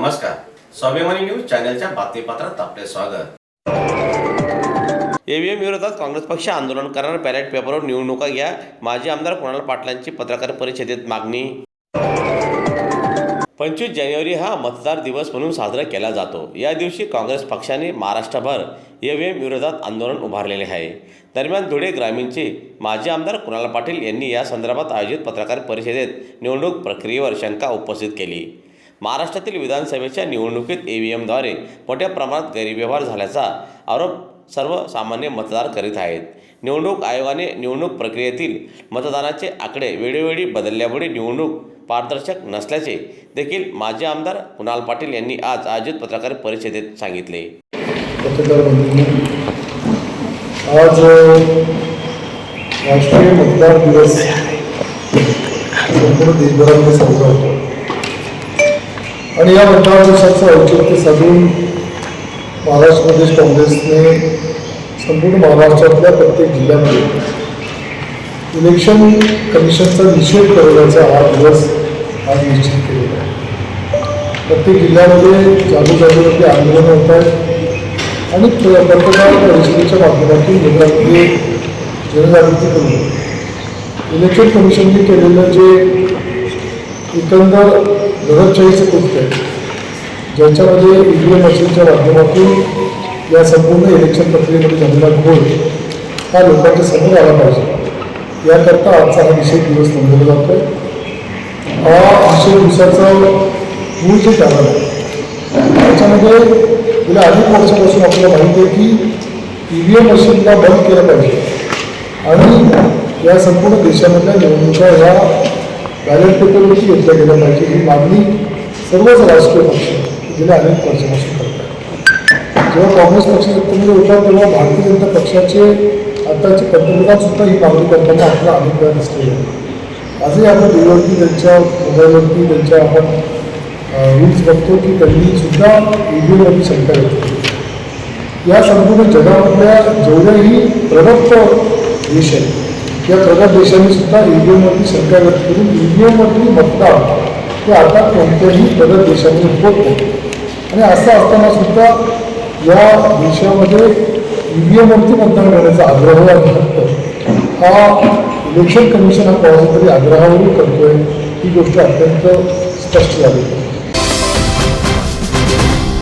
नमस्कार, स्वाभिमानी न्यूज चॅनलच्या बातमीपत्रात आपले स्वागत. ईव्हीएम विरोधात काँग्रेस पक्ष आंदोलन करणार, बॅलेट पेपरवर निवडणुका घ्या. माजी आमदार कुणाल पाटलांची पत्रकार परिषदेत मागणी. 25 जानेवारी हा मतदार दिवस म्हणून साजरा केला जातो. या दिवशी काँग्रेस पक्षाने महाराष्ट्रभर ईव्हीएम विरोधात आंदोलन उभारलेले आहे. दरम्यान धुळे ग्रामीणचे माजी आमदार कुणाल पाटील यांनी या संदर्भात आयोजित पत्रकार परिषदेत निवडणूक प्रक्रियेवर शंका उपस्थित केली. महाराष्ट्रातील विधानसभेच्या निवडणुकीत ईव्हीएमद्वारे मोठ्या प्रमाणात गैरव्यवहार झाल्याचा आरोप सर्वसामान्य मतदार करीत आहेत. निवडणूक आयोगाने निवडणूक प्रक्रियेतील मतदानाचे आकडे वेळोवेळी बदलल्यामुळे निवडणूक पारदर्शक नसल्याचे देखील माजी आमदार कुणाल पाटील यांनी आज आयोजित पत्रकार परिषदेत सांगितले. आज राष्ट्रीय मतदार दिवस संपूर्ण देशभरामध्ये साजरा होतो आणि या मतदार दिवसाचं औचित्य साधून महाराष्ट्र प्रदेश काँग्रेसने संपूर्ण महाराष्ट्रातल्या प्रत्येक जिल्ह्यामध्ये इलेक्शन कमिशनचा निषेध करण्याचा हा दिवस आज निश्चित केलेला आहे. प्रत्येक जिल्ह्यामध्ये जागोजागोवरती आंदोलनं होत आहेत आणि पत्रकार परिषदेच्या माध्यमातून लोकांमध्ये जनजागृती करून इलेक्शन कमिशनने केलेलं जे एकंदर दडपशाहीचं कृत्य आहे, ज्याच्यामध्ये ईव्हीएम मशीनच्या माध्यमातून या संपूर्ण इलेक्शन प्रक्रियेमध्ये झालेला घोळ हा लोकांच्या समोर आला पाहिजे, याकरता आजचा हा निषेध दिवस नोंदवला जातो. हा निषेध दिवसाचं मूळ जे कारण आहे त्याच्यामध्ये गेल्या अनेक वर्षापासून आपल्याला माहिती आहे की ईव्हीएम मशीनला बंद केलं पाहिजे आणि या संपूर्ण देशामधल्या निवडणुका ह्या बॅलेट पेपरवरती घेतल्या गेल्या पाहिजे, ही मागणी सर्वच राजकीय पक्ष गेल्या अनेक वर्षापासून करतात. जेव्हा काँग्रेस पक्ष सत्तेमध्ये होता तेव्हा भारतीय जनता पक्षाचे आताचे पंतप्रधानसुद्धा ही मागणी करताना आपला अनेक वेळा दिसलेला आहे. आजही आपण टीव्हीवरती त्यांच्या मोबाईलवरती त्यांच्या आपण रील्स बघतो की त्यांनी सुद्धा ईव्हीएमवरती शंका घेतली. या संपूर्ण जगामधल्या जेवढ्याही प्रगत देश आहेत या प्रगत देशांनी सुद्धा ईव्हीएमवरती शंका व्यक्त करून ईव्हीएमवरती मतदान हे आता कोणत्याही प्रगत देशामध्ये होत नाही. आणि असं असताना सुद्धा या देशामध्ये ईव्हीएमवरती मतदान करण्याचा आग्रह आणि हक्क हा इलेक्शन कमिशन हा कोणाच्या तरी आग्रहावरून करतोय, ही गोष्ट अत्यंत स्पष्ट झाली.